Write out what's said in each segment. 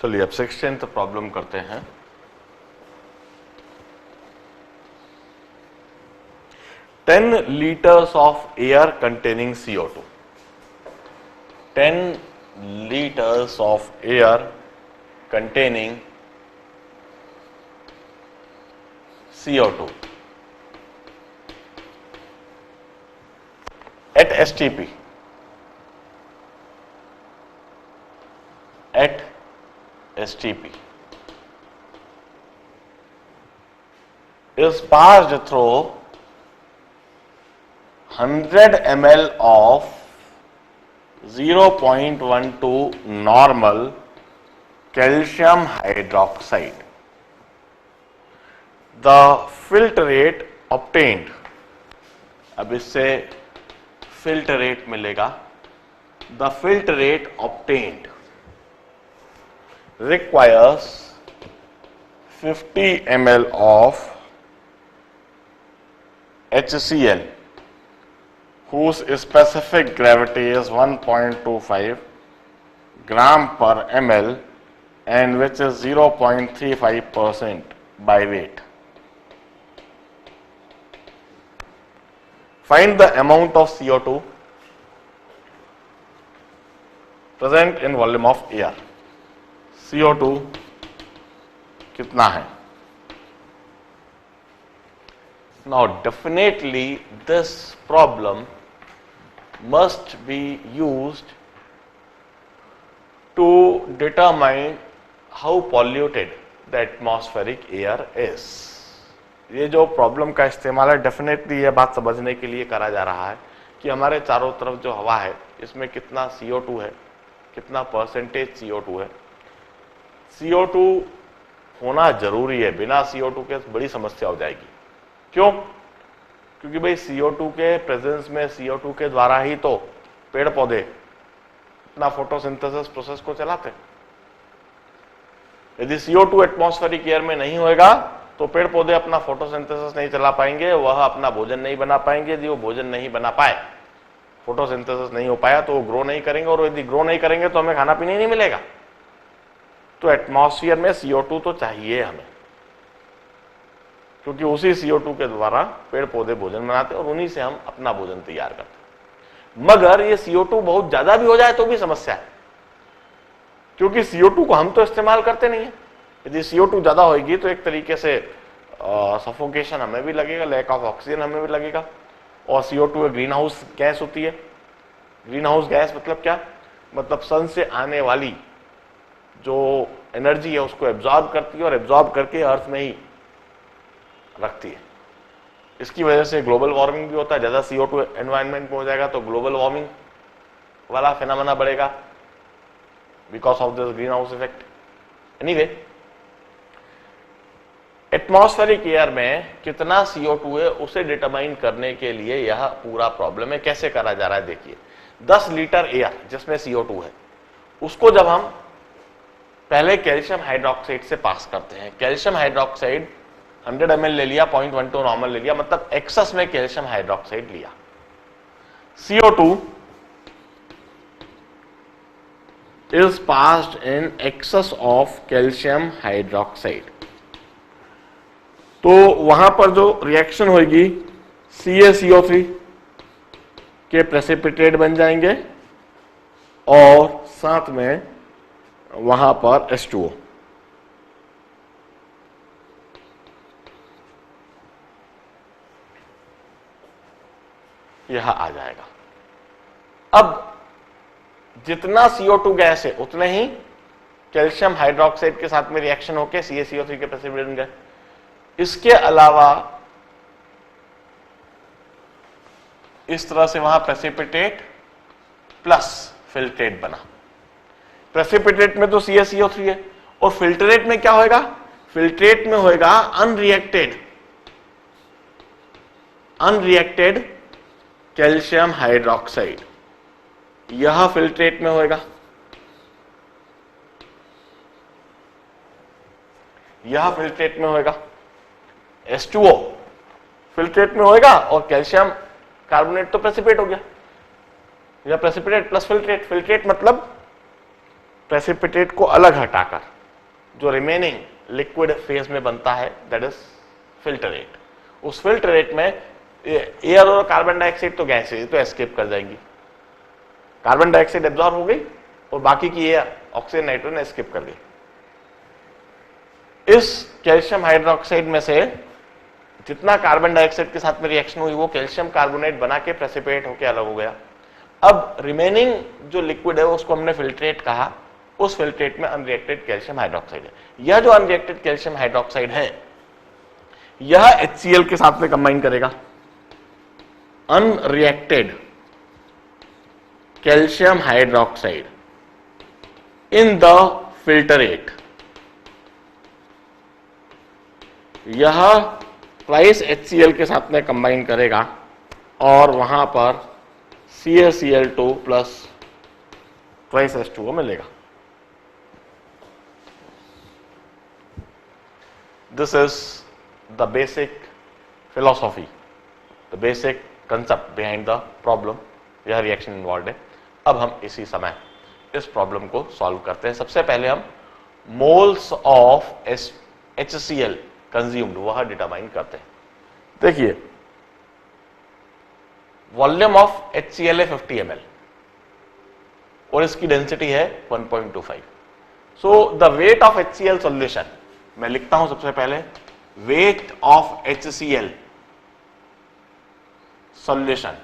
चलिए अब 16th problem करते हैं। Ten litres of air containing CO2। 10 liters of air containing CO2 at STP is passed through 100 ml of 0.12 normal calcium hydroxide. The filter rate obtained, अब इससे filter rate मिलेगा, the filter rate obtained requires 50 ml of HCl whose specific gravity is 1.25 gram per ml and which is 0.35% by weight. Find the amount of CO2 present in volume of air. CO2 कितना है? Now definitely this problem must be used to determine how polluted the atmospheric air is. ये जो problem का इस्तेमाल है definitely ये बात समझने के लिए करा जा रहा है कि हमारे चारों तरफ जो हवा है इसमें कितना CO2 है, कितना परसेंटेज CO2 है। CO2 होना जरूरी है, बिना CO2 के बड़ी समस्या हो जाएगी। क्यों? क्योंकि भाई CO2 के प्रेजेंस में CO2 के द्वारा ही तो पेड़ पौधे अपना फोटोसिंथेसिस प्रोसेस को चलाते। यदि CO2 एटमॉस्फेरिक एयर में नहीं होएगा तो पेड़ पौधे अपना फोटोसिंथेसिस नहीं चला पाएंगे, वह अपना भोजन नहीं बना पाएंगे। यदि वो भोजन नहीं बना पाए, फोटोसिंथेसिस नहीं हो पाया तो वो ग्रो नहीं करेंगे, और यदि ग्रो नहीं करेंगे तो हमें खाना पीना ही नहीं मिलेगा। तो एटमॉस्फेयर में CO2 तो चाहिए हमें, क्योंकि उसी CO2 के द्वारा पेड़ पौधे भोजन बनाते और उन्हीं से हम अपना भोजन तैयार करते। मगर ये CO2 बहुत ज्यादा भी हो जाए तो भी समस्या है, क्योंकि CO2 को हम तो इस्तेमाल करते नहीं है। यदि CO2 ज्यादा होगी तो एक तरीके से सफोकेशन हमें भी लगेगा, लैक ऑफ ऑक्सीजन हमें भी लगेगा। और CO2 एक ग्रीन हाउस गैस होती है। ग्रीन हाउस गैस मतलब क्या? मतलब सन से आने वाली जो एनर्जी है उसको एब्जॉर्ब करती है और एब्जॉर्ब करके अर्थ में ही रखती है। इसकी वजह से ग्लोबल वार्मिंग भी होता है। ज्यादा CO2 एनवायरनमेंट में हो जाएगा तो ग्लोबल वार्मिंग वाला फेनोमेना बढ़ेगा because of this green house effect. Anyway, atmospheric air में कितना CO2 है उसे डिटरमाइन करने के लिए यह पूरा प्रॉब्लम है। कैसे करा जा रहा है देखिए। 10 लीटर एयर जिसमें CO2 है उसको जब हम पहले कैल्शियम हाइड्रोक्साइड से पास करते हैं। कैल्शियम हाइड्रोक्साइड 100 ml ले लिया, 0.12 नॉर्मल ले लिया, मतलब एक्सेस में कैल्शियम हाइड्रोक्साइड लिया। CO2 is passed in excess of calcium hydroxide। तो वहां पर जो रिएक्शन होगी CaCO3 के प्रेसिपिटेट बन जाएंगे और साथ में वहां पर H2O। यह आ जाएगा। अब जितना CO2 गैस है उतने ही कैल्शियम हाइड्रोक्साइड के साथ में रिएक्शन होकर CaCO3 के प्रेसिपिटेट बन गए। इसके अलावा इस तरह से वहां प्रेसिपिटेट प्लस फिल्ट्रेट बना। प्रेसिपिटेट में तो CaCO3 है और फिल्ट्रेट में क्या होएगा? फिल्ट्रेट में होएगा अनरिएक्टेड कैल्शियम हाइड्रोक्साइड। यह फिल्ट्रेट में होएगा, यह फिल्ट्रेट में होएगा। H2O फिल्ट्रेट में होएगा और कैल्शियम कार्बोनेट तो प्रेसिपिटेट हो गया। यह प्रेसिपिटेट प्लस फिल्ट्रेट। फिल्ट्रेट मतलब प्रेसिपिटेट को अलग हटाकर जो रिमेनिंग लिक्विड फेज में बनता है दैट इज फिल्टरेट। उस फिल्टरेट में एयर और कार्बन डाइऑक्साइड तो गैस है तो एस्केप कर जाएंगी, कार्बन डाइऑक्साइड एब्जॉर्ब हो गई और बाकी की एयर ऑक्सीजन नाइट्रोजन एस्केप कर गई। इस कैल्शियम हाइड्रोक्साइड में से जितना कार्बन डाइऑक्साइड के साथ में रिएक्शन हुई वो कैल्शियम कार्बोनेट बना के प्रेसिपिटेट होकर अलग हो गया। अब रिमेनिंग जो लिक्विड है उसको हमने फिल्ट्रेट कहा, उस फिल्ट्रेट में अनरिएक्टेड कैल्शियम हाइड्रोक्साइड है। यह जो अनरिएक्टेड कैल्शियम हाइड्रोक्साइड है यह HCl के साथ में कंबाइन करेगा। Unreacted calcium hydroxide in the filtrate, यह ट्वाइस HCl के साथ में कंबाइन करेगा और वहां पर CaCl2 प्लस ट्वाइस H2O मिलेगा। This is the basic philosophy, the basic concept behind the problem. यह रिएक्शन इन्वॉल्व है। अब हम इसी समय इस प्रॉब्लम को सॉल्व करते हैं। सबसे पहले हम मोल्स ऑफ HCl कंज्यूम्ड वह डिटरमाइन करते हैं। देखिए वॉल्यूम ऑफ HCl है 50 ml और इसकी डेंसिटी है 1.25। So the weight of HCl solution, मैं लिखता हूं सबसे पहले वेट ऑफ HCl सॉल्यूशन,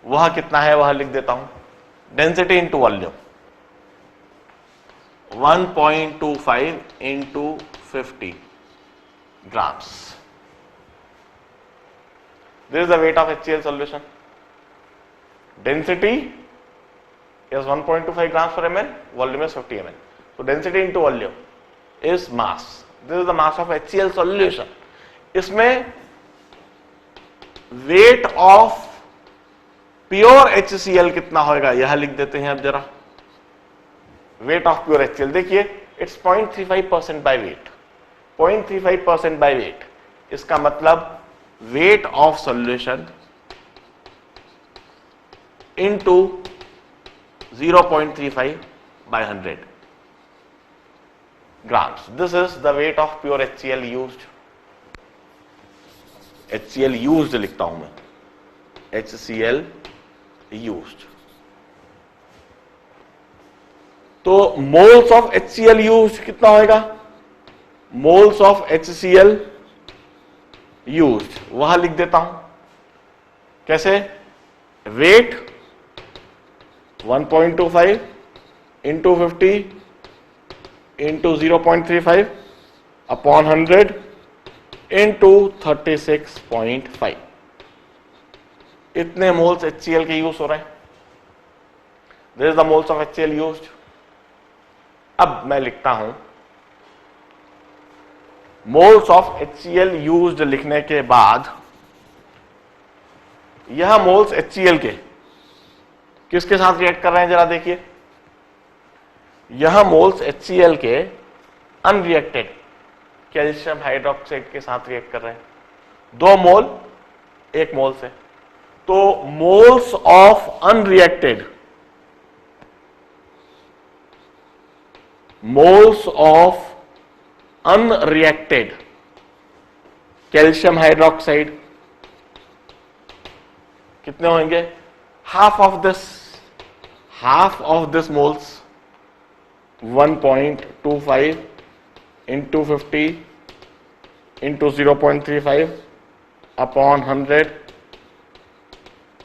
वह कितना है वह लिख देता हूं। Density into volume 1.25 into 50 grams. This is the weight of HCl solution. Density is 1.25 grams per ml, volume is 50 ml. So density into volume is mass. This is the mass of HCl solution. इसमें weight of pure HCl कितना होगा यह लिख देते हैं। अब जरा weight of pure HCl देखिए it's 0.35% by weight, 0.35% by weight। इसका मतलब weight of solution into 0.35 by 100 grams. This is the weight of pure HCl used. HCl used लिखता हूं मैं, HCl used। तो moles of HCl used कितना होगा? moles of HCl used वह लिख देता हूं कैसे? weight 1.25 into 50 into 0.35 upon 100 into 36.5। इतने मोल्स HCl के यूज हो रहे हैं। This is the moles of HCl used. अब मैं लिखता हूं मोल्स ऑफ HCl यूज्ड लिखने के बाद यह मोल्स HCl के किसके साथ रिएक्ट कर रहे हैं जरा देखिए। यह मोल्स HCl के अनरिएक्टेड कैल्शियम हाइड्रोक्साइड के साथ रिएक्ट कर रहे हैं। 2 मोल 1 मोल से, तो moles of unreacted, moles of unreacted calcium hydroxide कितने होंगे? Half of this moles 1.25 into 50 into 0.35 upon 100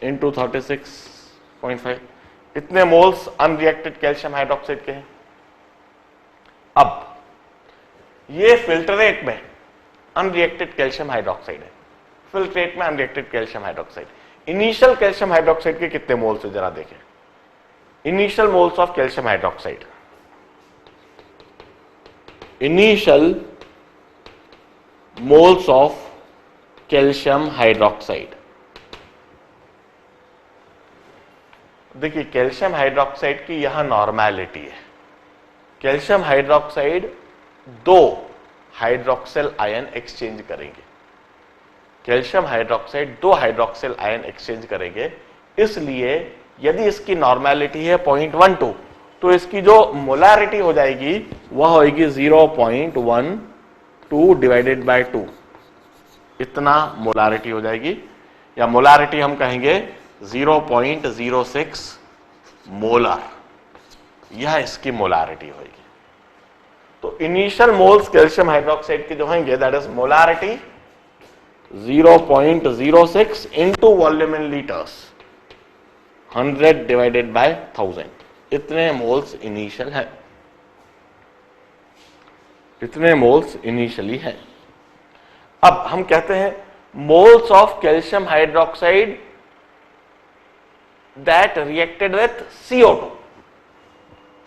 into 36.5। इतने मोल्स अनरिएक्टेड कैल्शियम हाइड्रोक्साइड के हैं। अब ये फिल्टरेट में अनरिएक्टेड कैल्शियम हाइड्रोक्साइड है, फिल्ट्रेट में unreacted calcium hydroxide. Initial calcium hydroxide के कितने मोल्स है जरा देखें। Initial moles of calcium hydroxide, initial moles of calcium hydroxide. देखिए कैल्शियम हाइड्रोक्साइड की यह नॉर्मेलिटी है। Calcium hydroxide 2 hydroxyl ion exchange करेंगे। Calcium hydroxide 2 hydroxyl ion exchange करेंगे, इसलिए यदि इसकी नॉर्मेलिटी है 0.12, तो इसकी जो मोलारिटी हो जाएगी वह होगी 0.12 डिवाइडेड बाय 2, इतना मोलारिटी हो जाएगी, या मोलारिटी हम कहेंगे 0.06 मोलर, यह इसकी मोलारिटी होगी। तो इनिशियल मोल्स कैल्शियम हाइड्रोक्साइड के जो होंगे that is molarity 0.06 into volume in litres, 100 divided by 1000, इतने मोल्स इनिशियल है, इतने मोल्स इनिशियली है। अब हम कहते हैं moles of calcium hydroxide that reacted with CO2,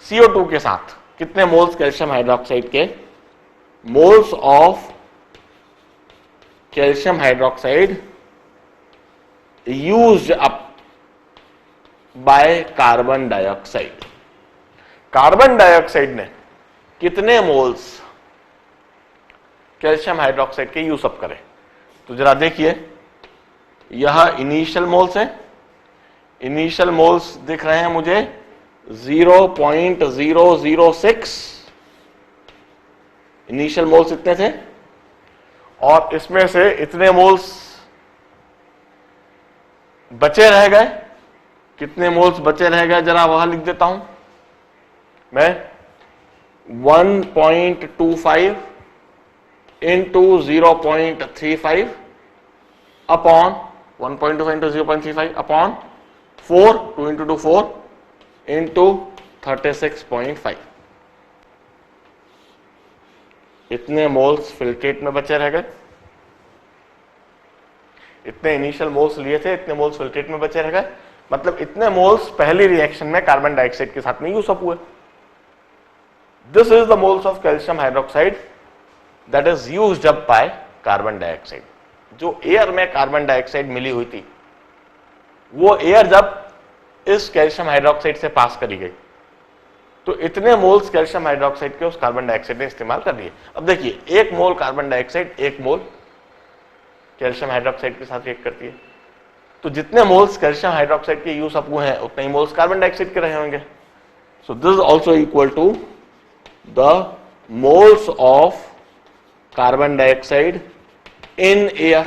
CO2 के साथ कितने मोल्स कैल्शियम हाइड्रोक्साइड के, moles of calcium hydroxide used up by carbon dioxide, carbon dioxide ने कितने मोल्स कैल्शियम हाइड्रोक्साइड के यूज अप करें। तो जरा देखिए, यह इनिशियल मोल्स है, इनिशियल मोल्स दिख रहे हैं मुझे 0.006 इनिशियल मोल्स इतने थे, और इसमें से इतने मोल्स बचे रह गए, कितने मोल्स बचे रह गए जरा वहां लिख देता हूं मैं, 1.25 into 0.35 upon 1.25 into 0.35 upon 4, 2 into 2 4 into 36.5, इतने मोल्स फिल्ट्रेट में बचे रह गए, इतने इनिशियल मोल्स लिए थे, इतने मोल्स फिल्ट्रेट में बचे रह गए, मतलब इतने मोल्स पहली रिएक्शन में कार्बन डाइऑक्साइड के साथ में यूज अप हुए। This is the moles of calcium hydroxide that is used up by carbon dioxide. जो एयर में कार्बन डाइऑक्साइड मिली हुई थी, वो एयर जब इस कैल्शियम हाइड्रोक्साइड से पास करी गई, तो इतने मोल्स कैल्शियम हाइड्रोक्साइड के उस कार्बन डाइऑक्साइड ने इस्तेमाल कर लिए। अब देखिए, 1 मोल कार्बन डाइऑक्साइड 1 मोल कैल्शियम हाइड्रोक्साइड के साथ रिएक्ट करती है, तो जितने मोल्स कैल्शियम हाइड्रोक्साइड के यूज अप हुए हैं उतने ही मोल्स कार्बन डाइऑक्साइड के रहे होंगे। So this is also equal to the moles of carbon dioxide in air,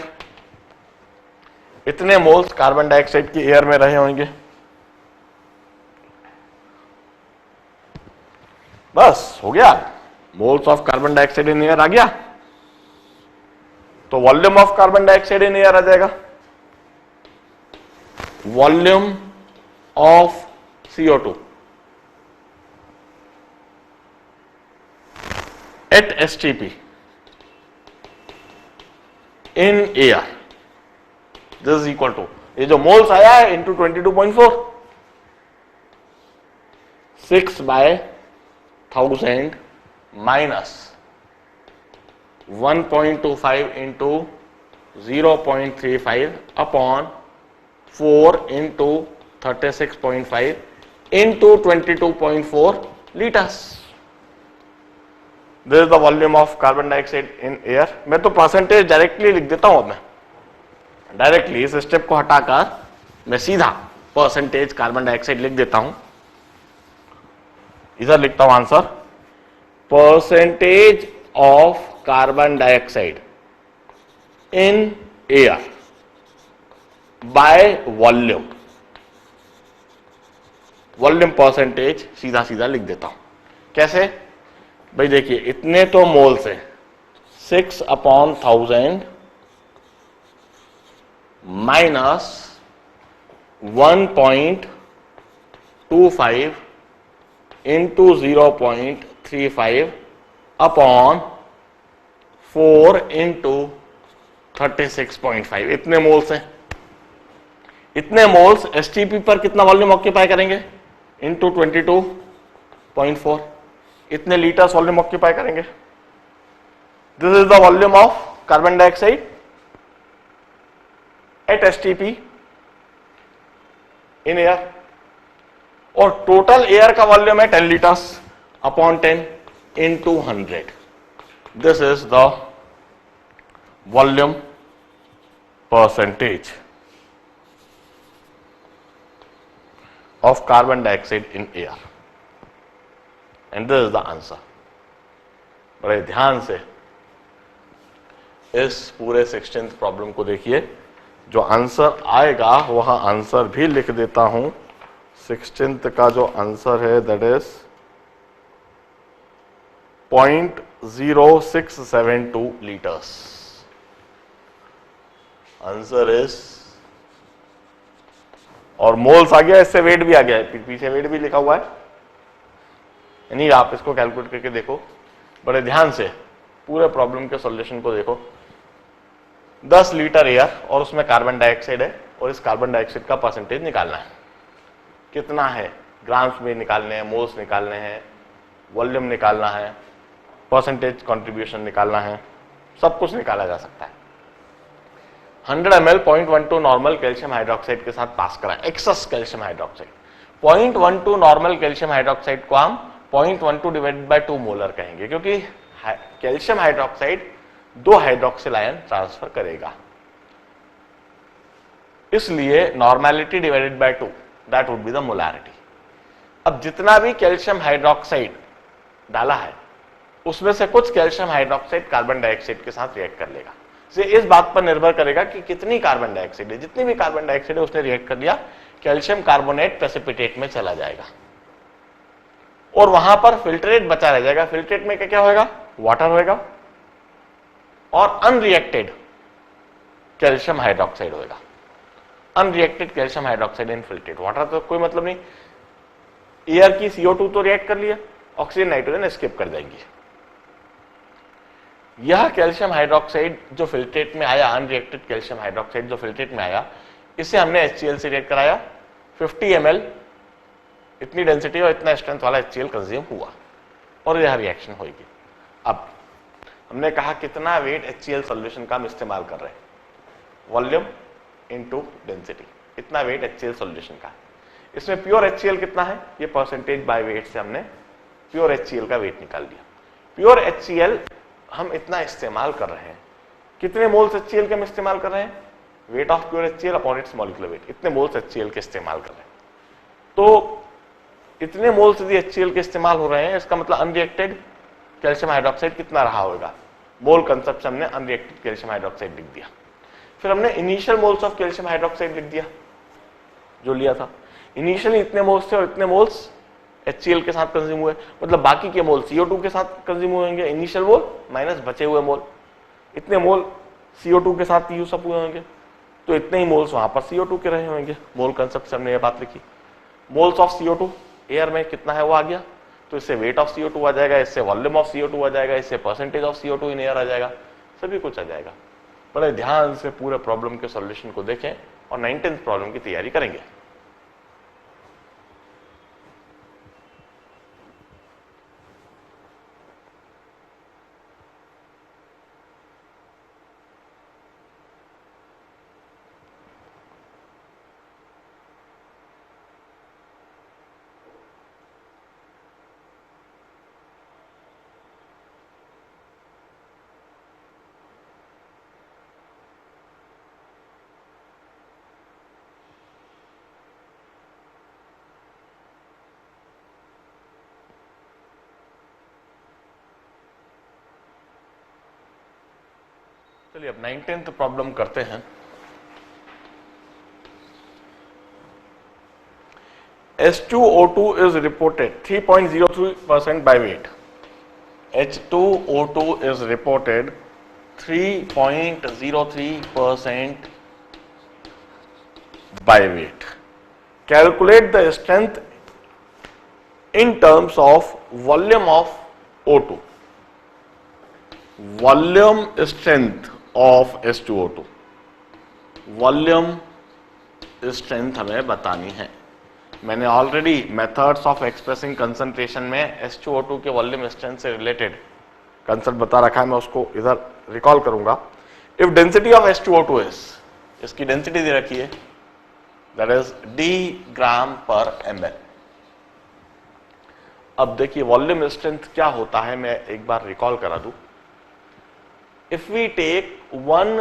इतने मोल्स कार्बन डाइऑक्साइड के एयर में रहे होंगे। बस हो गया, moles of carbon dioxide in air आ गया, तो volume of carbon dioxide in air आ जाएगा, volume of CO2 at STP in air, this is equal to, ये जो मोल्स आया है into 22.4, 6/1000 minus 1.25 into 0.35 upon 4 into 36.5 into 22.4 litres. This is the volume of carbon dioxide in air. मैं तो percentage directly लिख देता हूं, अब मैं डायरेक्टली इस स्टेप को हटाकर मैं सीधा परसेंटेज कार्बन डाइऑक्साइड लिख देता हूं। इधर लिखता हूं answer, percentage of carbon dioxide in air by volume, volume percentage सीधा सीधा लिख देता हूं। कैसे भाई, देखिए इतने तो मोल्स हैं, 6/1000 माइनस 1.25 इंटू 0.35 अपॉन 4 इंटू 36.5, इतने मोल्स हैं। इतने मोल्स STP पर कितना वॉल्यूम ऑक्यूपाई करेंगे, इंटू 22.4, इतने लीटर्स वॉल्यूम ऑक्यूपाई करेंगे। This is the volume of carbon dioxide eight STP in air, और टोटल एयर का वॉल्यूम है 10 litres upon 10 into 100। This is the volume percentage. of carbon dioxide in air. And this is the answer. बड़े ध्यान से इस पूरे 16th problem को देखिए, जो आंसर आएगा वह आंसर भी लिख देता हूं। 16th का जो आंसर है that is 0.0672 litres. Answer is, और मोल्स आ गया, इससे वेट भी आ गया है, पीछे वेट भी लिखा हुआ है, यानी आप इसको कैलकुलेट करके देखो बड़े ध्यान से, पूरे प्रॉब्लम के सॉल्यूशन को देखो। 10 लीटर एयर और उसमें कार्बन डाइऑक्साइड है, और इस कार्बन डाइऑक्साइड का परसेंटेज निकालना है। कितना है, ग्राम्स में निकालने हैं, मोल्स निकालने हैं, वॉल्यूम निकालना है, परसेंटेज कंट्रीब्यूशन निकालना है, सब कुछ निकाला जा सकता है। 100 ml 0.12 नॉर्मल कैल्शियम हाइड्रोक्साइड के साथ पास करा, excess calcium hydroxide. 0.12 normal calcium hydroxide को हम 0.12 डिवाइडेड बाय 2 मोलर कहेंगे, क्योंकि calcium hydroxide 2 hydroxyl ion transfer करेगा, इसलिए normality divided by 2 that would be the molarity. अब जितना भी कैल्शियम हाइड्रोक्साइड डाला है उसमें से कुछ कैल्शियम हाइड्रोक्साइड कार्बन डाइऑक्साइड के साथ रिएक्ट कर लेगा। इस बात पर निर्भर करेगा कि कितनी कार्बन डाइऑक्साइड है। जितनी भी कार्बन डाइऑक्साइड है उसने रिएक्ट कर लिया, कैल्शियम कार्बोनेट प्रेसिपिटेट में चला जाएगा और वहां पर फिल्ट्रेट बचा रह जाएगा। फिल्ट्रेट में क्या होगा, वाटर होगा और अनरिएक्टेड कैल्शियम हाइड्रोक्साइड होगा। अनरिएक्टेड कैल्शियम हाइड्रोक्साइड इन फिल्ट्रेट वाटर, तो कोई मतलब नहीं। एयर की CO2 तो रिएक्ट कर लिया, ऑक्सीजन नाइट्रोजन एस्केप कर जाएंगी। यह कैल्शियम हाइड्रोक्साइड जो फिल्ट्रेट में आया, अनरिएक्टेड कैल्शियम हाइड्रोक्साइड जो फिल्ट्रेट में आया, इसे हमने HCl से रिएक्ट कराया। 50 ml इतनी डेंसिटी और इतना स्ट्रेंथ वाला HCl कंज्यूम हुआ और यह रिएक्शन होगी। अब हमने कहा कितना वेट HCl सॉल्यूशन का हम इस्तेमाल कर रहे हैं, वॉल्यूम इनटू डेंसिटी, इतना वेट HCl सॉल्यूशन का। इसमें प्योर HCl कितना है, ये परसेंटेज बाय वेट से हमने प्योर HCl का वेट निकाल दिया। प्योर HCl हम इतना इस्तेमाल कर रहे हैं, कितने मोल्स HCl के हम इस्तेमाल कर रहे हैं, weight of pure HCl upon its molecular weight, इतने मोल्स HCl के इस्तेमाल कर रहे हैं। तो इतने मोल्स यदि HCl के इस्तेमाल हो रहे हैं, इसका मतलब अनरिएक्टेड कैल्शियम हाइड्रोक्साइड कितना रहा होगा। मोल कंसेप्ट से हमने अनरिएक्टेड कैल्शियम हाइड्रोक्साइड लिख दिया। फिर हमने initial moles of calcium hydroxide लिख दिया जो लिया था। इनिशियली इतने मोल्स थे और इतने मोल्स HCl के साथ कंज्यूम हुए, मतलब बाकी के मोल CO2 के साथ कंज्यूम होंगे। इनिशियल मोल माइनस बचे हुए मोल, इतने मोल CO2 के साथ यूज अप हुए होंगे, तो इतने ही मोल्स वहां पर CO2 के रहे होंगे। मोल कंसेप्ट से हमने ये बात लिखी। मोल्स ऑफ CO2 एयर में कितना है वो आ गया, तो इससे वेट ऑफ CO2 आ जाएगा, इससे वॉल्यूम ऑफ CO2 आ जाएगा, इससे percentage of CO2 in air आ जाएगा, सभी कुछ आ जाएगा। बड़े ध्यान से पूरे प्रॉब्लम के सॉल्यूशन को देखें और 19th प्रॉब्लम की तैयारी करेंगे। चलिए अब 19th प्रॉब्लम करते हैं। H2O2 is reported 3.03% by weight. H2O2 is reported 3.03% by weight. Calculate the strength in terms of volume of O2. Volume strength of H2O2, volume strength हमें बतानी है। मैंने already methods of expressing concentration में H2O2 के volume strength से related concept बता रखा है, मैं उसको इधर रिकॉल करूंगा। If density of H2O2 is, इसकी डेंसिटी दे रखी है, दैट इज D ग्राम पर ml। अब देखिए वॉल्यूम स्ट्रेंथ क्या होता है, मैं एक बार रिकॉल करा दूं। If we take 1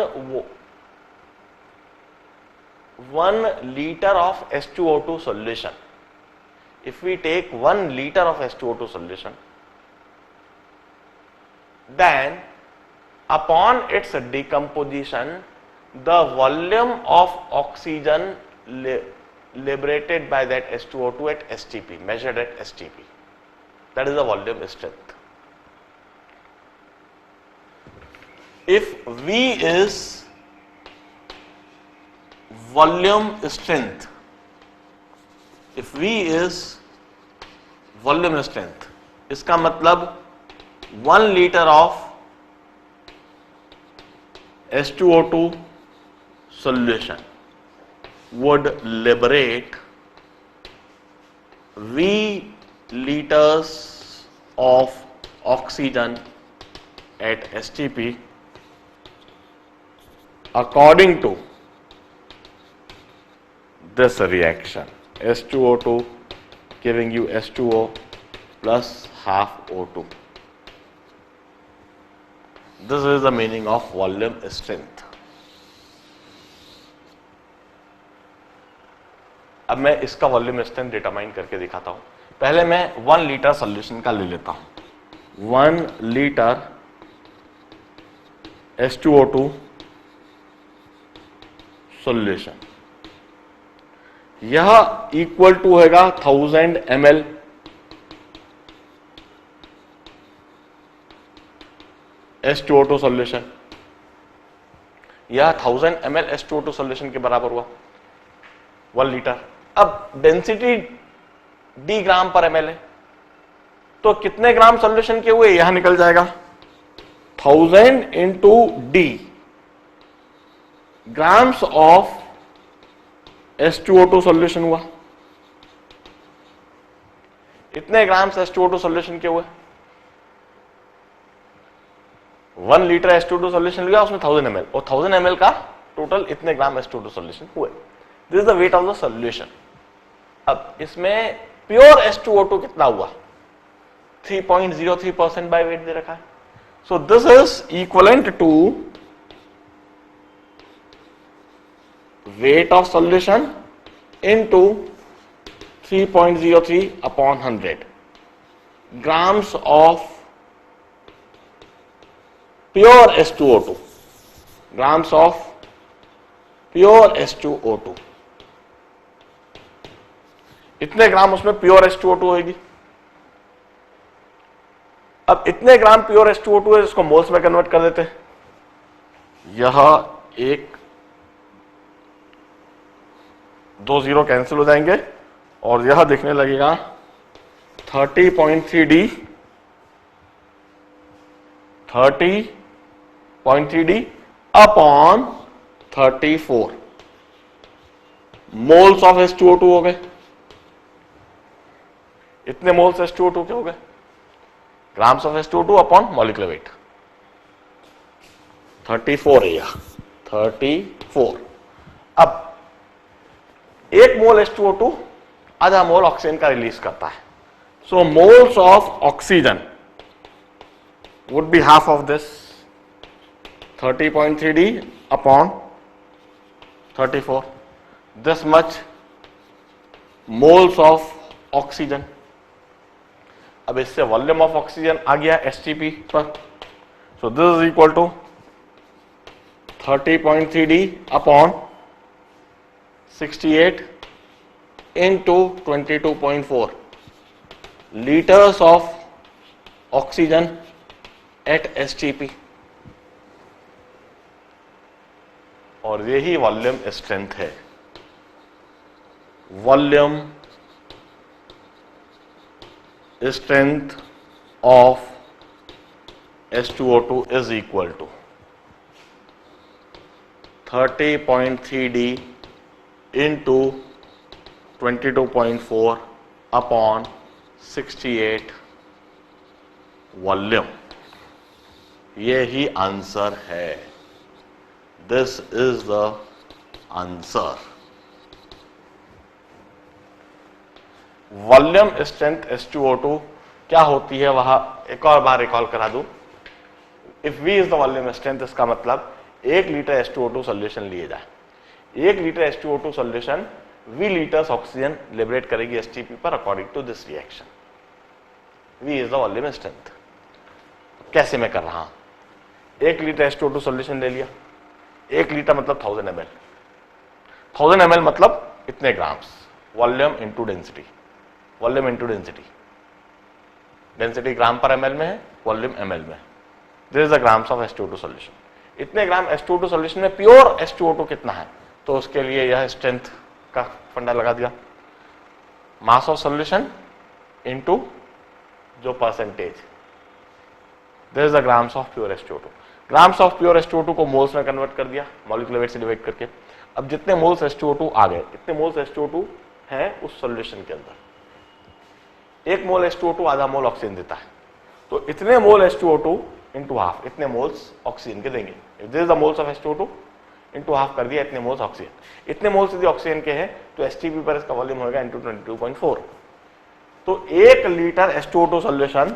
liter of H2O2 solution, if we take 1 liter of H2O2 solution, then upon its decomposition, the volume of oxygen liberated by that H2O2 at STP, measured at STP, that is the volume strength. If V is volume strength, if V is volume strength, इसका मतलब 1 liter of H2O2 solution would liberate V liters of oxygen at STP according to this reaction, H2O2 giving you H2O plus half O2. This is the meaning of volume strength. अब मैं इसका volume strength determine करके दिखाता हूं. पहले मैं 1 litre solution का ले लेता हूं. 1 लीटर H2O2 सॉल्यूशन, यह इक्वल टू होगा 1000 ml H2O2 सॉल्यूशन. यह 1000 ml H2O2 सॉल्यूशन के बराबर हुआ 1 लीटर. अब डेंसिटी D ग्राम पर ml है, तो कितने ग्राम सॉल्यूशन के हुए यहां निकल जाएगा. 1000 into D grams of H2O2 solution हुआ. इतने ग्राम्स H2O2 सॉल्यूशन के हुए. 1 लीटर H2O2 सॉल्यूशन लिया, उसमें 1000 ml, और 1000 ml का टोटल इतने ग्राम H2O2 सॉल्यूशन हुए. This is the weight of the solution. अब इसमें प्योर H2O2 कितना हुआ? 3.03% बाय वेट दे रखा है. So this is equivalent to weight of solution into 3.03 upon 100 grams of pure H2O2, grams of pure H2O2. इतने ग्राम उसमें प्योर H2O2 होगी. अब इतने ग्राम प्योर H2O2 है, इसको मोल्स में कन्वर्ट कर देते हैं. यह एक 2 जीरो कैंसिल हो जाएंगे और यह दिखने लगेगा 30.3D 30.3D upon 34 moles of H2O2 हो गए. इतने मोल्स H2O2 के हो गए. Grams of H2O2 upon molecular weight 34 है. 34. अब 1 मोल H2O2 आधा मोल ऑक्सीजन का रिलीज करता है. So moles of oxygen would be half of this 30.3D upon 34. This much moles of oxygen. अब इससे वॉल्यूम ऑफ ऑक्सीजन आ गया STP पर. So this is equal to 30.3D upon 68 into 22.4 liters of oxygen at STP. और यही volume strength है. Volume strength of H2O2 is equal to 30.3D into 22.4 upon 68 volume. ये ही answer है. This is the answer. Volume strength H2O2 क्या होती है वह एक और बार रिकॉल करा दूं. If V is the volume strength, इसका मतलब 1 लीटर H2O2 सॉल्यूशन लिए जाए. 1 litre H2O2 solution V litres oxygen liberate करेगी एसटीपी पर according to this reaction. V is the volume strength. कैसे मैं कर रहा हूं, 1 लीटर H2O2 सॉल्यूशन ले लिया, 1 लीटर मतलब 1000 ml, 1000 ml मतलब इतने grams, volume into density, volume into density, density gram पर ml में है, वॉल्यूम ml में। This is the grams of H2O2 solution. इतने ग्राम H2O2 सॉल्यूशन में प्योर H2O2 कितना है, तो उसके लिए यह स्ट्रेंथ का फंडा लगा दिया, मास ऑफ सॉल्यूशन इनटू जो percentage, this is the grams of pure H2O2। Grams of pure H2O2 को मोल्स में कन्वर्ट कर दिया मॉलिक्यूलर वेट से डिवाइड करके। अब जितने मोल्स H2O2 आ गए, इतने मोल्स H2O2 हैं उस सॉल्यूशन के अंदर। 1 मोल H2O2 आधा मोल ऑक्सीजन देता है, तो इतने मोल H2O2 इंटू हाफ, इतने मोल्स ऑक्सीजन के देंगे। This is the moles of H2O2 into half कर दिया, इतने मोल्स ऑक्सीजन। इतने मोल्स यदि ऑक्सीजन के हैं तो एसटीपी पर इसका वॉल्यूम होगा इंटू 22.4। तो 1 लीटर H2O2 सॉल्यूशन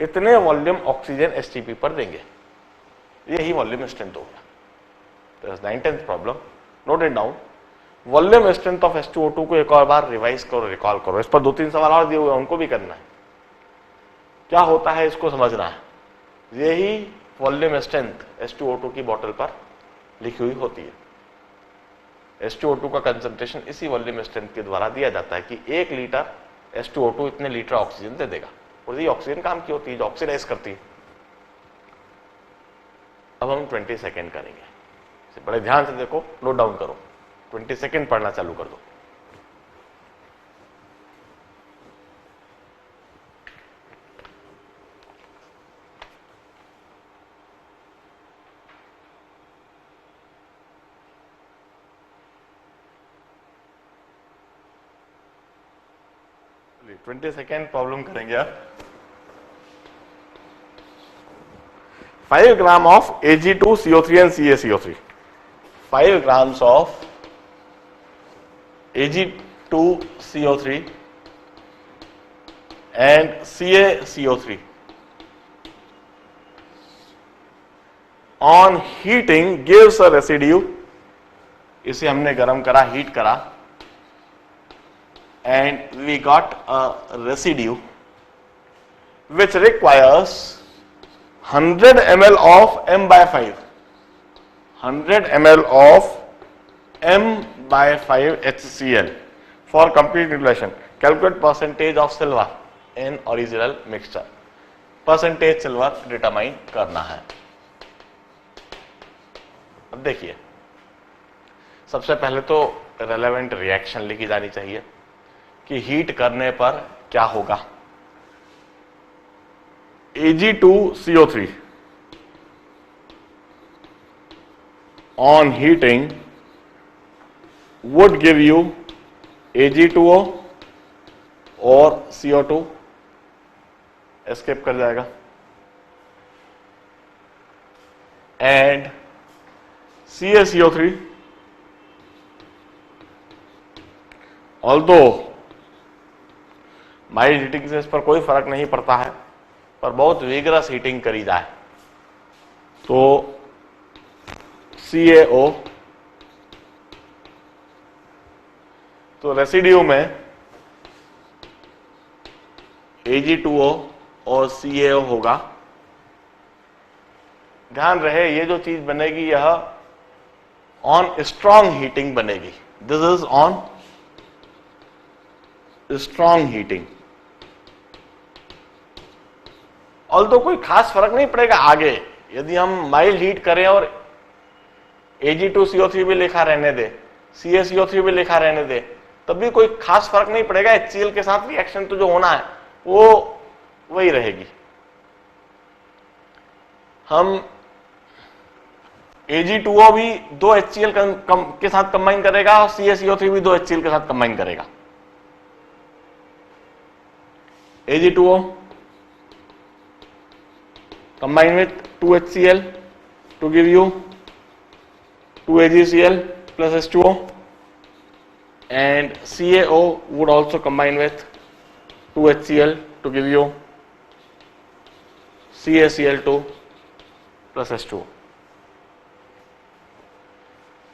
इतने वॉल्यूम ऑक्सीजन एसटीपी पर देंगे, यही वॉल्यूम स्ट्रेंथ होगा। तो 19th problem, note it down. Volume strength of H2O2 को एक और बार रिवाइज करो, रिकॉल करो। इस पर 2-3 सवाल और दिए हुए हैं, उनको भी करना है। क्या होता है इसको समझना है। यही वॉल्यूम स्ट्रेंथ H2O2 की बोतल पर लिखी हुई होती है। H2O2 का कंसंट्रेशन इसी वॉल्यूम स्ट्रेंथ के द्वारा दिया जाता है कि 1 लीटर H2O2 इतने लीटर ऑक्सीजन दे देगा, और ये ऑक्सीजन काम की होती है जो ऑक्सीडाइज करती है। अब हम 20 सेकेंड करेंगे, इसे बड़े ध्यान से देखो, नोट डाउन करो। 20 सेकेंड पढ़ना चालू कर दो। चलिए 20 सेकेंड प्रॉब्लम करेंगे आप। 5 gram of Ag2CO3 and CaCO3, 5 grams of Ag2CO3 and CaCO3 on heating gives a residue। इसे हमने गर्म करा, हीट करा, and we got a residue which requires 100 ml of m/5, 100 ml of m/5 HCl for complete utilization. Calculate percentage of silver in original mixture. Percentage silver determine करना है। अब देखिए, सबसे पहले तो रेलेवेंट रिएक्शन लिखी जानी चाहिए कि हीट करने पर क्या होगा। Ag2CO3 on heating would give you Ag2O और CO2 एस्केप कर जाएगा, and CaCO3 although mild heating से इस पर कोई फर्क नहीं पड़ता है, पर बहुत विगरस हीटिंग करी जाए तो CaO, तो रेसिड्यू में Ag2O और CaO होगा। ध्यान रहे, ये जो चीज बनेगी यह ऑन स्ट्रॉन्ग हीटिंग बनेगी। This is on strong heating. Although कोई खास फर्क नहीं पड़ेगा आगे, यदि हम माइल्ड हीट करें और Ag2CO3 भी लिखा रहने दे, CaCO3 भी लिखा रहने दे, तब भी कोई खास फर्क नहीं पड़ेगा। HCl के साथ रिएक्शन तो जो होना है वो वही रहेगी। हम Ag2O भी 2 HCl के साथ कंबाइन करेगा और CaCO3 भी 2 HCl के साथ कंबाइन करेगा। Ag2O combine with 2 HCl to give you 2 AgCl plus H2O, and CaO would also combine with 2 HCl to give you CaCl2 plus H2O।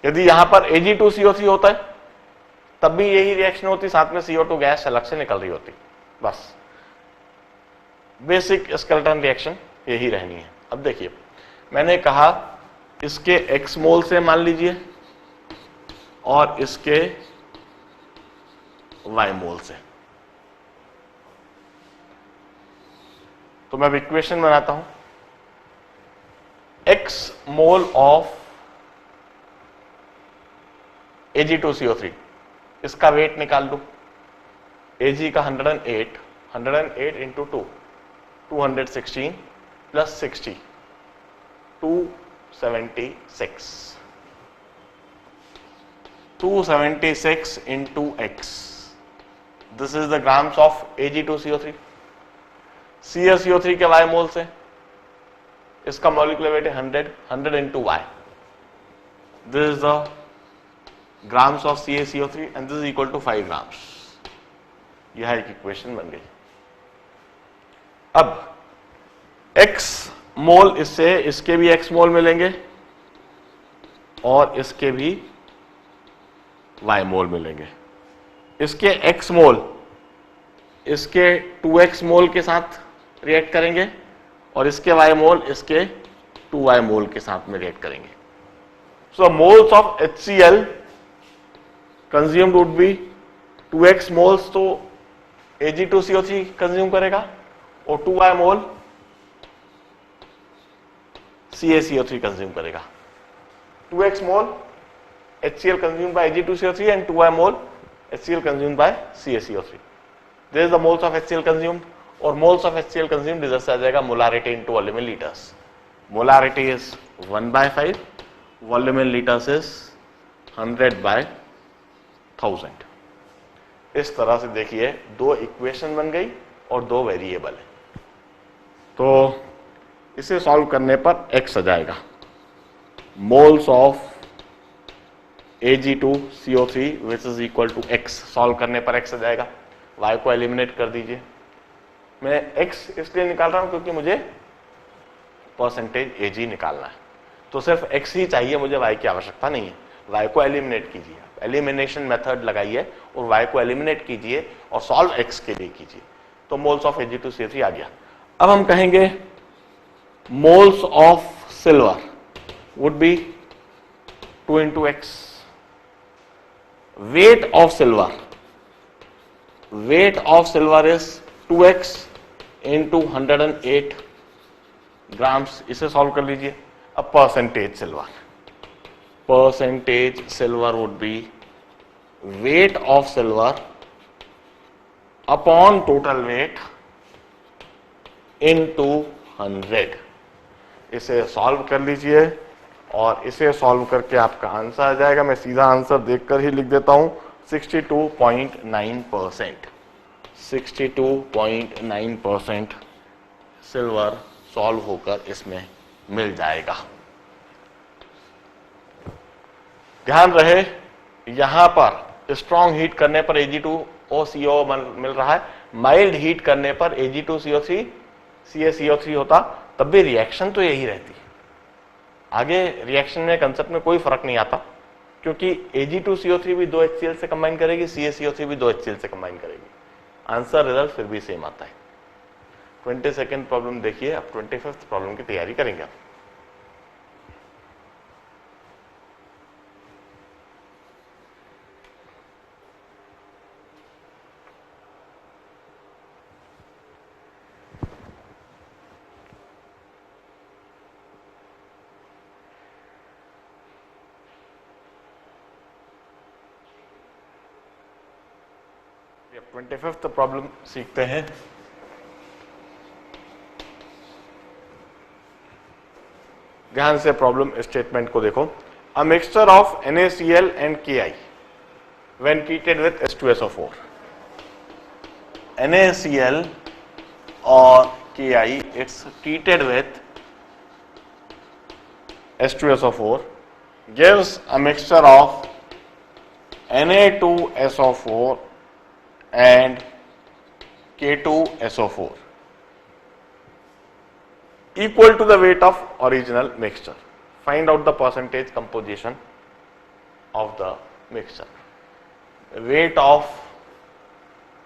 यदि यहां पर Ag2CO3 होता है तब भी यही रिएक्शन होती, साथ में CO2 गैस अलग से निकल रही होती। बस बेसिक स्केलेटन रिएक्शन यही रहनी है। अब देखिए, मैंने कहा इसके x मोल से मान लीजिए और इसके y मोल से, तो मैं अब इक्वेशन बनाता हूं। x मोल ऑफ Ag2CO3, इसका वेट निकाल दो। Ag का 108, 108 into 2, 216 plus 60, 276, 276 into x. This is the grams of Ag2CO3. CaCO3 के y मोल से इसका मॉलिक्यूलर वेट है 100, 100 into y. This is the grams of CaCO3 and this is equal to 5 grams. यह एक इक्वेशन बन गई। अब x मोल इससे, इसके भी x मोल मिलेंगे और इसके भी y मोल मिलेंगे। इसके x मोल इसके 2x मोल के साथ रिएक्ट करेंगे और इसके y मोल इसके 2y मोल के साथ में रिएक्ट करेंगे। So moles of HCl consumed would be 2x moles तो Ag2CO3 कंज्यूम करेगा और 2y मोल CaCO3 कंज्यूम करेगा। 2x mole HCl consumed by Ag2CO3 and 2y mole HCl consumed by CaCO3. This is the moles of HCl consumed, और moles of HCl consumed इधर से आ जाएगा molarity into volume in liters. Molarity is 1/5, volume in liters is 100/1000. इस तरह से देखिए दो equation बन गई और दो वेरिएबल है। तो इसे सॉल्व करने पर x आ जाएगा, moles of Ag2CO3 which is equal to x, solve करने पर x आ जाएगा। y को एलिमिनेट कर दीजिए। मैं x इसलिए निकाल रहा हूं क्योंकि मुझे परसेंटेज Ag निकालना है, तो सिर्फ x ही चाहिए, मुझे y की आवश्यकता नहीं है। y को एलिमिनेट कीजिए, एलिमिनेशन मेथड लगाइए और y को एलिमिनेट कीजिए और सॉल्व x के लिए कीजिए, तो मोल्स ऑफ Ag2CO3 आ गया। अब हम कहेंगे moles of silver would be 2 into x. Weight of silver is 2x into 108 grams. इसे सॉल्व कर लीजिए। अब percentage silver would be weight of silver upon total weight into 100. इसे सॉल्व कर लीजिए और इसे सॉल्व करके आपका आंसर आ जाएगा। मैं सीधा आंसर देखकर ही लिख देता हूं, 62.9%। 62.9% सिल्वर सॉल्व होकर इसमें मिल जाएगा। ध्यान रहे, यहां पर स्ट्रॉन्ग हीट करने पर Ag2CO मिल रहा है, माइल्ड हीट करने पर Ag2CO3 CaCO3 होता, तब भी रिएक्शन तो यही रहती। आगे रिएक्शन में कंसेप्ट में कोई फर्क नहीं आता, क्योंकि Ag2CO3 भी 2 HCl से कंबाइन करेगी, CaCO3 भी 2 HCl से कंबाइन करेगी, आंसर रिजल्ट फिर भी सेम आता है। 22nd प्रॉब्लम देखिए। अब 25th प्रॉब्लम की तैयारी करेंगे। अब 25th प्रॉब्लम सीखते हैं। ध्यान से प्रॉब्लम स्टेटमेंट को देखो। A mixture of NaCl and Ki when treated with H2SO4। NaCl और Ki it's treated with H2SO4 gives a mixture of Na2SO4 and K2SO4 equal to the weight of original mixture. Find out the percentage composition of the mixture. Weight of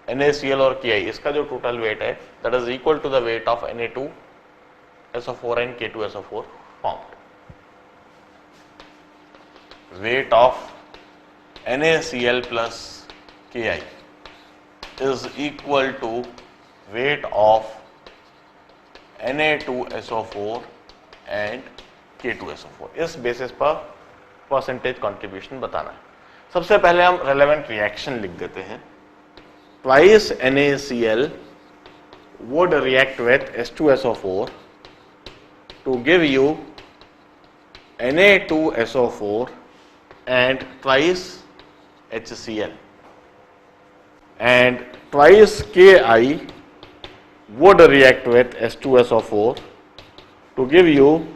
NaCl और Ki, इसका जो total weight है that is equal to the weight of Na2SO4 and K2SO4 formed. Weight of NaCl plus Ki is equal to weight of Na2SO4 and K2SO4. इस basis पर percentage contribution बताना है. सबसे पहले हम रेलेवेंट रिएक्शन लिख देते हैं. Twice NaCl would react with H2SO4 to give you Na2SO4 and twice HCl, and twice Ki would react with H2SO4 to give you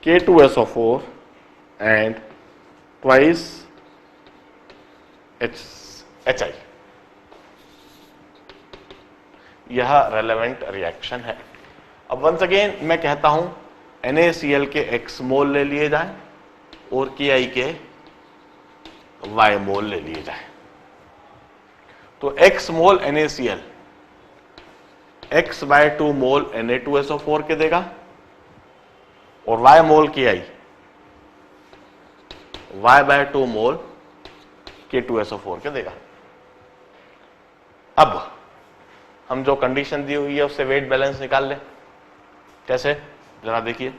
K2SO4 and twice HI. यह relevant reaction है. अब once again मैं कहता हूं NaCl के X मोल ले लिए जाएं और Ki के Y मोल ले लिए जाएं. तो X मोल NaCl X/2 मोल Na2SO4 के देगा और Y मोल Ki Y/2 मोल K2SO4 के देगा. अब हम जो कंडीशन दी हुई है उससे वेट बैलेंस निकाल लें. कैसे, जरा देखिए.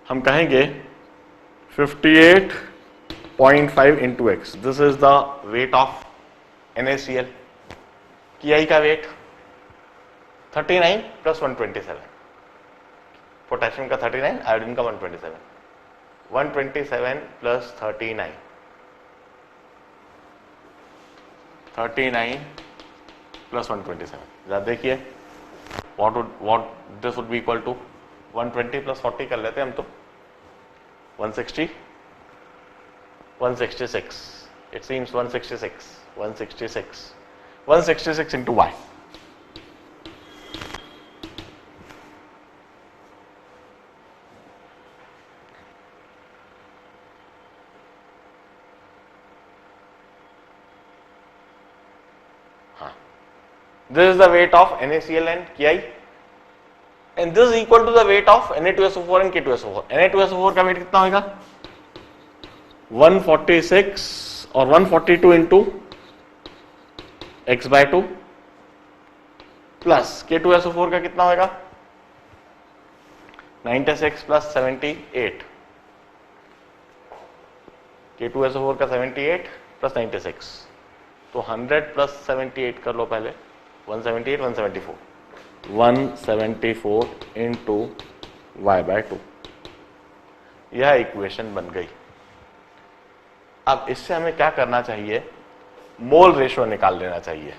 हम कहेंगे 58.5 into x, this is the weight of NaCl. Ki का वेट 39 प्लस 127, पोटेशियम का 39, आयोडीन का 127. 127 प्लस 39 प्लस 127. जरा देखिए what this would be equal to 120 plus 40 कर लेते हैं हम तो 160 166. It seems 166 into Y. This is the weight of NaCl and Ki, and this is equal to the weight of Na2SO4 and K2SO4. Na2SO4 का wait कितना होगा? 146 और 142 into X/2 plus K2SO4 का कितना होगा? 96 प्लस 78. K2SO4 का 78 plus 96, तो 100 plus 78 कर लो पहले. 178 174 इंटू Y/2. यह इक्वेशन बन गई. अब इससे हमें क्या करना चाहिए? मोल रेशो निकाल लेना चाहिए.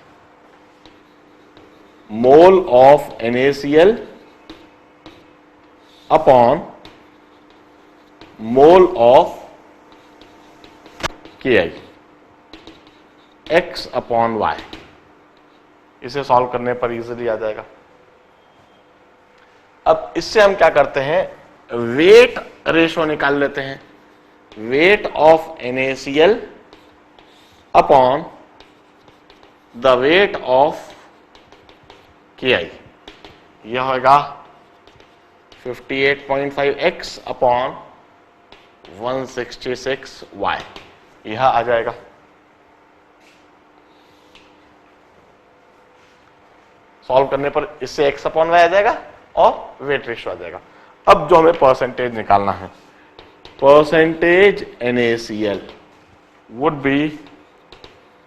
Mole of NaCl upon mole of Ki, X upon Y. इसे सॉल्व करने पर इजीली आ जाएगा. अब इससे हम क्या करते हैं? वेट रेशो निकाल लेते हैं. Wait of NaCl upon the weight of Ki. यह होगा 58.5x अपॉन 166y. यह आ जाएगा. सॉल्व करने पर इससे x अपॉन y आ जाएगा और वेट रेशियो आ जाएगा. अब जो हमें परसेंटेज निकालना है, percentage NaCl would be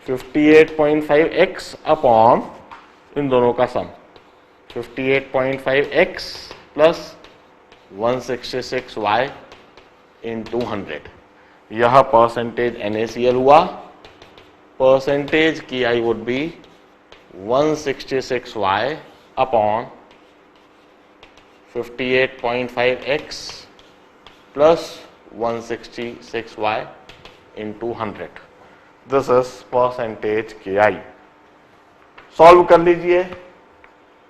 58.5x upon इन दोनों का sum 58.5x plus 166y into 100. यह परसेंटेज NaCl हुआ. Percentage Ki would be 166y upon 58.5x plus 166y into 100. This is percentage Ki. Solve कर लीजिए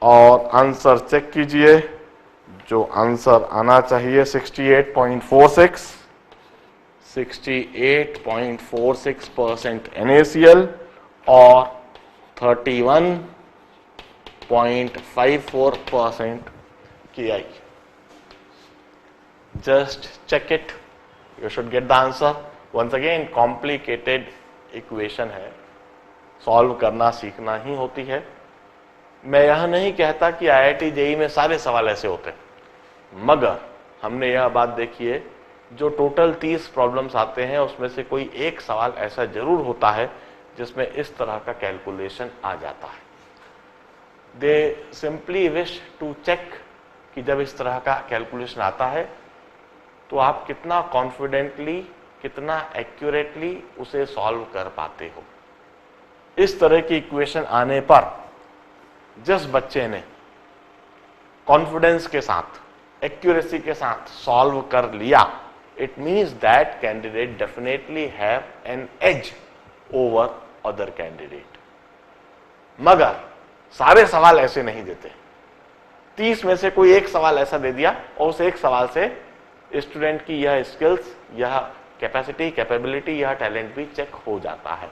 और आंसर चेक कीजिए. जो आंसर आना चाहिए 68.46, 68.46% NaCl और 31.54% Ki. Just check it. You should get the answer. Once again, complicated equation है, solve करना सीखना ही होती है. मैं यह नहीं कहता कि IIT JEE में सारे सवाल ऐसे होते हैं, मगर हमने यह बात देखी है, जो टोटल 30 प्रॉब्लम्स आते हैं उसमें से कोई एक सवाल ऐसा जरूर होता है जिसमें इस तरह का कैलकुलेशन आ जाता है. They simply wish to check कि जब इस तरह का कैलकुलेशन आता है तो आप कितना कॉन्फिडेंटली, कितना एक्यूरेटली उसे सॉल्व कर पाते हो. इस तरह की इक्वेशन आने पर जिस बच्चे ने कॉन्फिडेंस के साथ, एक्यूरेसी के साथ सॉल्व कर लिया, it means that candidate definitely have an edge over other candidate. मगर सारे सवाल ऐसे नहीं देते. 30 में से कोई एक सवाल ऐसा दे दिया और उस एक सवाल से स्टूडेंट की यह स्किल्स, यह कैपेसिटी, कैपेबिलिटी, यह टैलेंट भी चेक हो जाता है.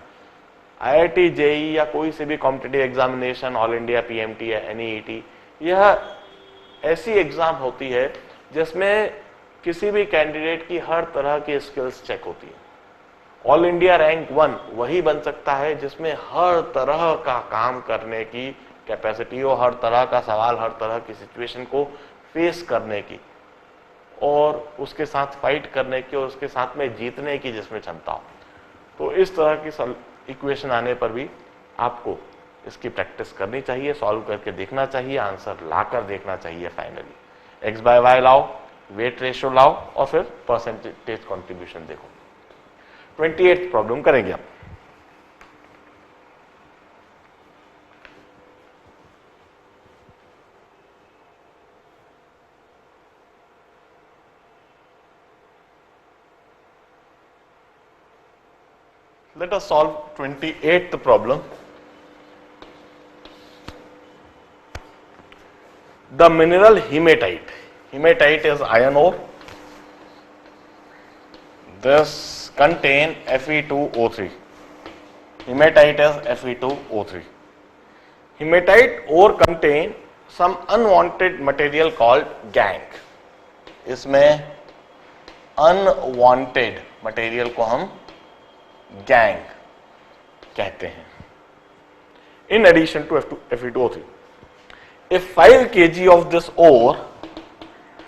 IIT JEE या कोई से भी competitive examination, all India PMT या NEET, यह ऐसी एग्जाम होती है जिसमें किसी भी कैंडिडेट की हर तरह की स्किल्स चेक होती है. ऑल इंडिया रैंक 1 वही बन सकता है जिसमें हर तरह का काम करने की कैपेसिटी हो, हर तरह का सवाल, हर तरह की सिचुएशन को फेस करने की और उसके साथ फाइट करने की और उसके साथ में जीतने की जिसमें क्षमता हो. तो इस तरह की इक्वेशन आने पर भी आपको इसकी प्रैक्टिस करनी चाहिए, सॉल्व करके देखना चाहिए, आंसर लाकर देखना चाहिए. फाइनली x/y लाओ, वेट रेशियो लाओ और फिर परसेंटेज कंट्रीब्यूशन देखो. 28th प्रॉब्लम करेंगे आप. Let us solve 28th problem. The mineral hematite. Hematite is iron ore. This contain Fe2O3. Hematite is Fe2O3. Hematite ore contain some unwanted material called gangue. इसमें unwanted material को हम gang कहते हैं. In addition to Fe2O3, if 5 kg of this ore,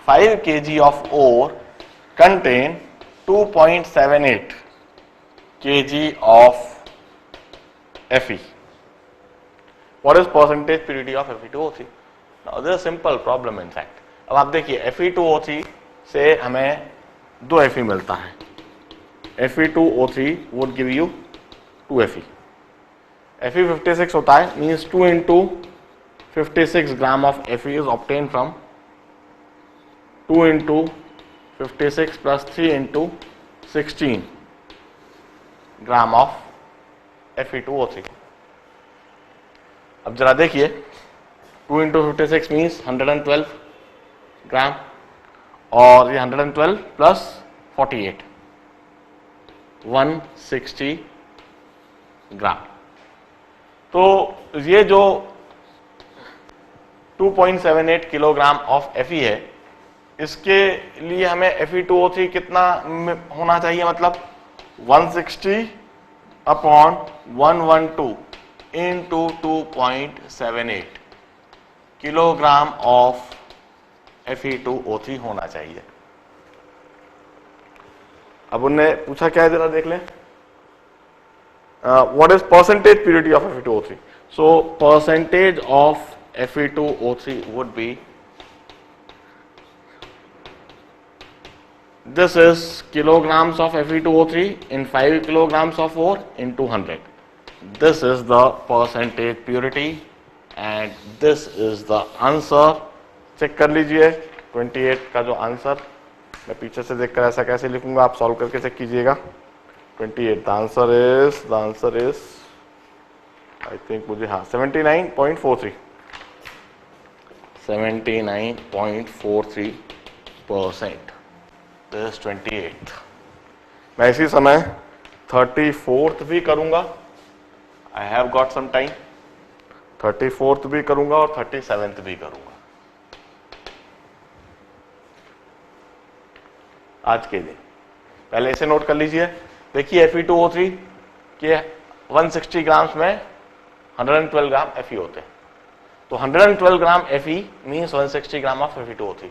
5 kg of ore contain 2.78 kg of Fe. What is percentage purity of Fe2O3? Now this is a simple problem in fact. अब आप देखिए Fe2O3 से हमें 2 Fe मिलता है. Fe2O3 would give you 2 Fe. Fe 56 होता है, means 2 into 56 gram of Fe is obtained from 2 into 56 plus 3 into 16 gram of Fe2O3. अब जरा देखिए, 2 into 56 means 112 ग्राम और ये 112 प्लस 48 160 ग्राम. तो ये जो 2.78 किलोग्राम ऑफ Fe है, इसके लिए हमें Fe2O3 कितना होना चाहिए, मतलब 160 upon 112 into 2.78 kilogram of Fe2O3 होना चाहिए. अब उनने पूछा क्या है, जरा देख लें. What is percentage purity of Fe2O3? So percentage of Fe2O3 would be, this is kilograms of Fe2O3 in 5 kilograms of ore into 100. This is the percentage purity and this is the answer. Check कर लीजिए 28 का जो answer, मैं पीछे से देखकर ऐसा कैसे लिखूंगा, आप सॉल्व करके चेक कीजिएगा. 28 the answer is I think मुझे 79.43 79.43%. This is 28th. मैं इसी समय 34th भी करूंगा, I have got some time, 34th भी करूंगा और 37th भी करूंगा आज के दिन। पहले इसे नोट कर लीजिए। देखिए Fe2O3 के 160 ग्राम्स में 112 ग्राम Fe होते हैं, तो 112 ग्राम Fe means 160 gram of Fe2O3.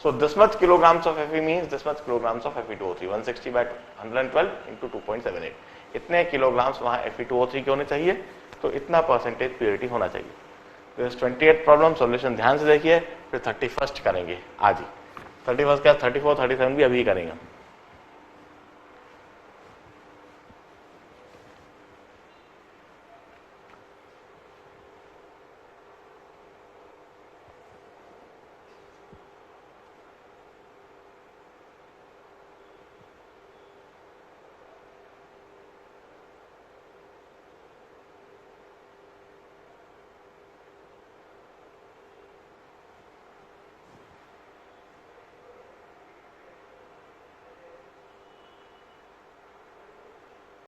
So this much kilograms of Fe means this much kilograms of Fe2O3. 160 by 112 into 2.78. इतने किलोग्राम्स वहां Fe2O3 के होने चाहिए, तो इतना परसेंटेज प्योरिटी होना चाहिए। तो इस 28 प्रॉब्लम सॉल्यूशन ध्यान से देखिए, फिर 31st करेंगे आज ही। 31st क्या, 34, 37 भी अभी करेंगे।